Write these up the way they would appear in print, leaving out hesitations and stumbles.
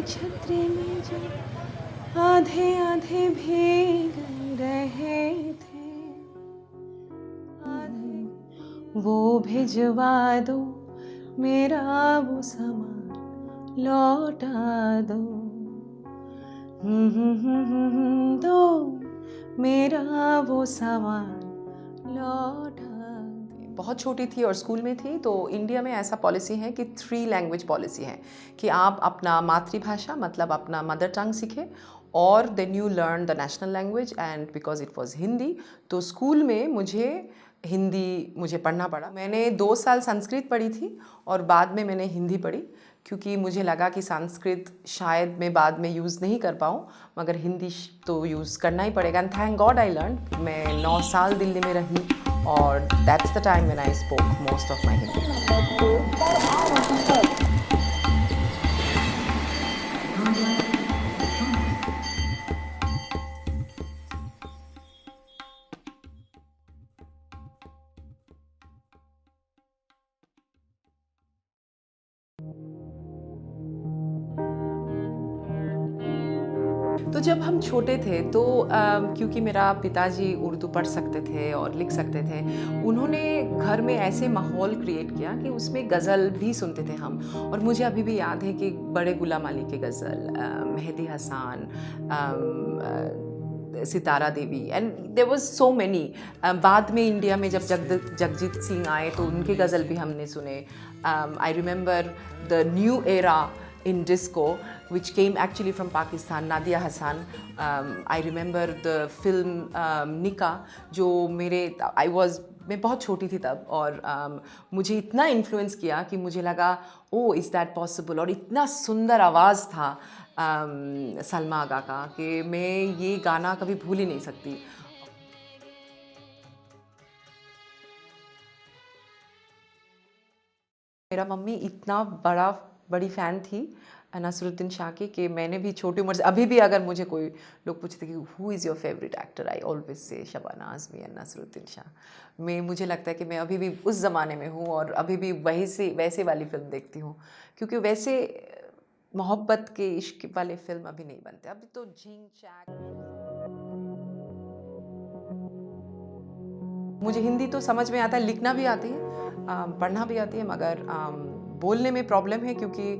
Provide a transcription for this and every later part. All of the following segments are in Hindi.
छतरी में जो आधे आधे भीग रहे थे, आधे वो भिजवा दो, मेरा वो सामान लौटा दो, दो मेरा वो सामान लौटा दो। बहुत छोटी थी और स्कूल में थी, तो इंडिया में ऐसा पॉलिसी है कि 3 लैंग्वेज पॉलिसी है कि आप अपना मातृभाषा मतलब अपना मदर टंग सीखें और then you learn the national language. And because it was Hindi, तो स्कूल में मुझे पढ़ना पड़ा। मैंने 2 साल संस्कृत पढ़ी थी और बाद में मैंने हिंदी पढ़ी, क्योंकि मुझे लगा कि संस्कृत शायद मैं बाद में यूज़ नहीं कर पाऊँ, मगर हिंदी तो यूज़ करना ही पड़ेगा। And thank God I learn. मैं 9 साल दिल्ली में रही और that's the time when I spoke most of my Hindi. तो जब हम छोटे थे तो क्योंकि मेरा पिताजी उर्दू पढ़ सकते थे और लिख सकते थे, उन्होंने घर में ऐसे माहौल क्रिएट किया कि उसमें गज़ल भी सुनते थे हम। और मुझे अभी भी याद है कि बड़े गुलाम अली के गज़ल, Mehdi Hassan, Sitara Devi, and there was so many. बाद में इंडिया में जब जगजीत सिंह आए तो उनके गज़ल भी हमने सुने। I remember the new era in disco, which came actually from Pakistan, Nadia Hassan. I remember the film Nika, जो मैं बहुत छोटी थी तब, और मुझे इतना इन्फ्लुएंस किया कि मुझे लगा ओ इज़ दैट पॉसिबल। और इतना सुंदर आवाज़ था सलमा आगा का कि मैं ये गाना कभी भूल ही नहीं सकती। मेरा मम्मी इतना बड़ी फ़ैन थी नसरुद्दीन शाह की कि मैंने भी छोटी उम्र से, अभी भी अगर मुझे कोई लोग पूछते कि who is your favourite actor, I always say Shabana Azmi and Naseeruddin Shah. मुझे लगता है कि मैं अभी भी उस ज़माने में हूँ और अभी भी वैसे वाली फ़िल्म देखती हूँ, क्योंकि वैसे मोहब्बत के इश्क वाले फ़िल्म अभी नहीं बनते। अभी तो झिंग चैक। मुझे हिंदी तो समझ में आता है, लिखना भी आती है, पढ़ना भी आती है, मगर बोलने में प्रॉब्लम है, क्योंकि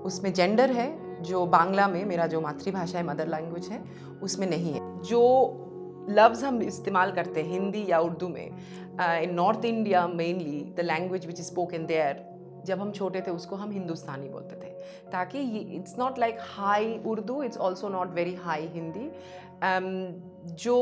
उसमें जेंडर है जो बांग्ला में, मेरा जो मातृभाषा है, मदर लैंग्वेज है, उसमें नहीं है। जो लफ्ज़ हम इस्तेमाल करते हैं हिंदी या उर्दू में, in north India mainly the language which is spoken there, जब हम छोटे थे उसको हम हिंदुस्तानी बोलते थे, ताकि it's not like high Urdu, it's also not very high Hindi. जो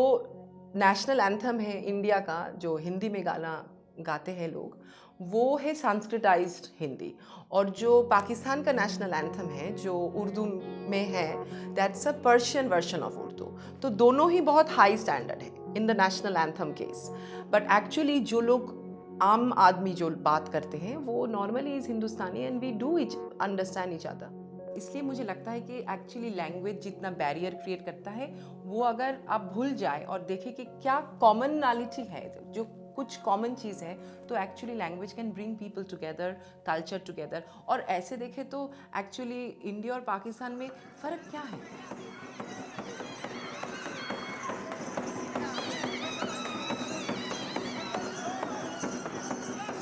नेशनल एंथम है इंडिया का, जो हिंदी में गाना गाते हैं लोग, वो है संस्कृताइज्ड हिंदी। और जो पाकिस्तान का नेशनल एंथम है जो उर्दू में है, that's a Persian version of Urdu. तो दोनों ही बहुत हाई स्टैंडर्ड है in the national anthem case, but actually जो लोग आम आदमी जो बात करते हैं वो normally is Hindustani and we do understand each other. इसलिए मुझे लगता है कि एक्चुअली लैंग्वेज जितना बैरियर क्रिएट करता है, वो अगर आप भूल जाए और देखें कि क्या कॉमनैलिटी है, जो कुछ कॉमन चीज़ है, तो actually language can bring people together, culture together. और ऐसे देखें तो एक्चुअली इंडिया और पाकिस्तान में फ़र्क क्या है?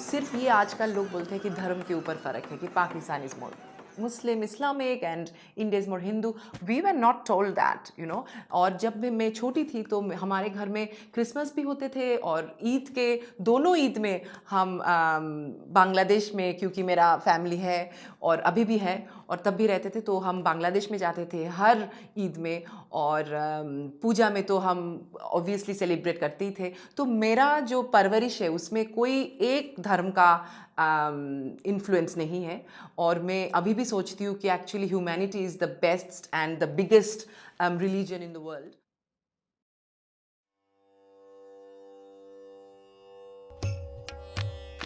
सिर्फ ये आजकल लोग बोलते हैं कि धर्म के ऊपर फ़र्क है, कि Pakistan is more Muslim Islamic and India is more Hindu. We were not told that, you know. और जब मैं छोटी थी तो हमारे घर में क्रिसमस भी होते थे और ईद के, दोनों ईद में हम बांग्लादेश में, क्योंकि मेरा फैमिली है और अभी भी है और तब भी रहते थे, तो हम बांग्लादेश में जाते थे हर ईद में। और पूजा में तो हम ऑब्वियसली सेलिब्रेट करते ही थे। तो मेरा जो परवरिश है उसमें कोई एक धर्म का इन्फ्लुएंस नहीं है। और मैं अभी भी सोचती हूँ कि actually humanity is the best and the biggest religion in the world.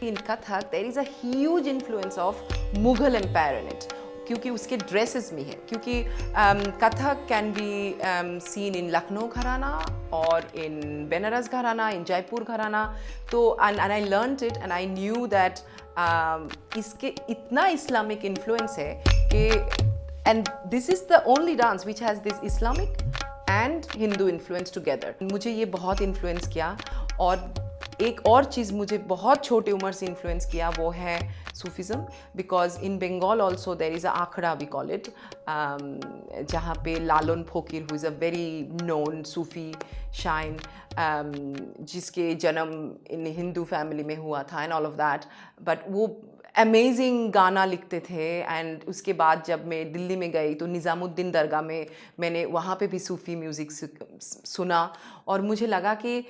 In Kathak, there is a huge influence of Mughal empire in it, क्योंकि उसके ड्रेसेस में है, क्योंकि Kathak can be seen in Lucknow घराना और इन बनारस घराना, इन जयपुर घराना। तो and I learned it and I knew that इसके इतना इस्लामिक इन्फ्लुएंस है कि And this is the only dance which has this Islamic and Hindu influence together. मुझे ये बहुत इन्फ्लुएंस किया, और एक और चीज़ मुझे बहुत छोटी उम्र से इन्फ्लुएंस किया वो है Sufism, because in Bengal also there is a akhada we call it, जहाँ पे Lalon Fakir who is a very known Sufi shine, जिसके जन्म इन हिंदू फैमिली में हुआ था and all of that, but वो अमेजिंग गाना लिखते थे। एंड उसके बाद जब मैं दिल्ली में गई तो निज़ामुद्दीन दरगाह में मैंने वहाँ पे भी सूफ़ी म्यूज़िक सुना, और मुझे लगा कि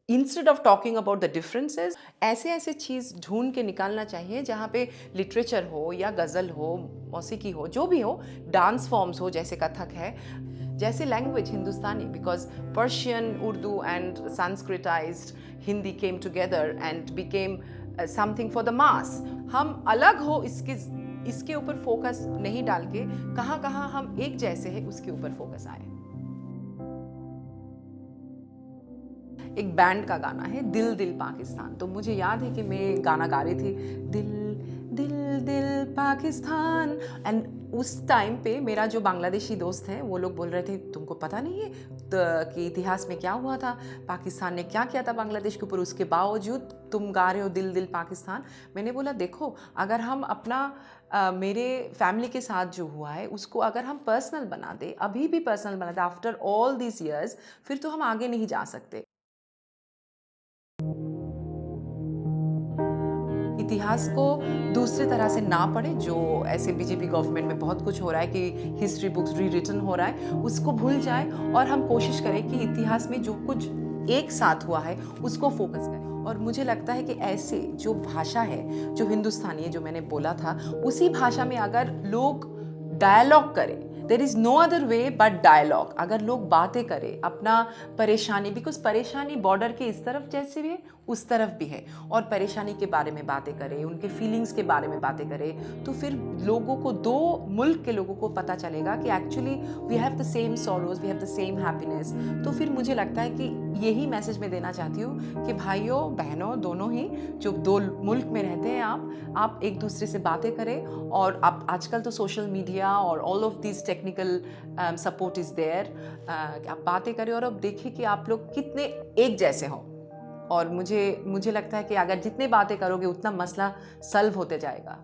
instead of talking about the differences, ऐसे ऐसे चीज़ ढूंढ के निकालना चाहिए जहाँ पे लिटरेचर हो या गज़ल हो, मौसीकी हो, जो भी हो, डांस फॉर्म्स हो जैसे कथक है, जैसे language Hindustani, because Persian, Urdu and Sanskritised Hindi came together and became something for the mass. हम अलग हो इसके ऊपर फोकस नहीं डाल के कहाँ कहाँ हम एक जैसे हैं उसके ऊपर फोकस आए। एक बैंड का गाना है दिल दिल पाकिस्तान, तो मुझे याद है कि मैं गाना गा रही थी दिल दिल दिल पाकिस्तान, एंड उस टाइम पे मेरा जो बांग्लादेशी दोस्त है वो लोग बोल रहे थे तुमको पता नहीं है कि इतिहास में क्या हुआ था, पाकिस्तान ने क्या किया था बांग्लादेश के ऊपर, उसके बावजूद तुम गा रहे हो दिल दिल पाकिस्तान। मैंने बोला देखो, अगर हम अपना मेरे फैमिली के साथ जो हुआ है उसको अगर हम पर्सनल बना दे, अभी भी पर्सनल बना दे आफ्टर ऑल दिस ईयर्स, फिर तो हम आगे नहीं जा सकते। इतिहास को दूसरी तरह से ना पढ़े, जो ऐसे बीजेपी गवर्नमेंट में बहुत कुछ हो रहा है कि हिस्ट्री बुक्स री रिटन हो रहा है, उसको भूल जाए और हम कोशिश करें कि इतिहास में जो कुछ एक साथ हुआ है उसको फोकस करें। और मुझे लगता है कि ऐसे जो भाषा है जो हिंदुस्तानी है, जो मैंने बोला था, उसी भाषा में अगर लोग डायलॉग करें, there is no other way but dialogue, अगर लोग बातें करें अपना परेशानी, बिकॉज परेशानी बॉर्डर के इस तरफ जैसे भी है उस तरफ भी है, और परेशानी के बारे में बातें करें, उनके फीलिंग्स के बारे में बातें करें, तो फिर लोगों को, दो मुल्क के लोगों को पता चलेगा कि actually we have the same sorrows, we have the same happiness. तो फिर मुझे लगता है कि यही मैसेज मैं देना चाहती हूँ कि भाइयों बहनों दोनों ही, जो दो मुल्क में रहते हैं, आप एक दूसरे से बातें करें। और आप आजकल तो सोशल मीडिया और all of this technical support is there, आप बातें करें और अब देखिए कि आप लोग कितने एक जैसे हों। और मुझे लगता है कि अगर जितने बातें करोगे उतना मसला सॉल्व होते जाएगा।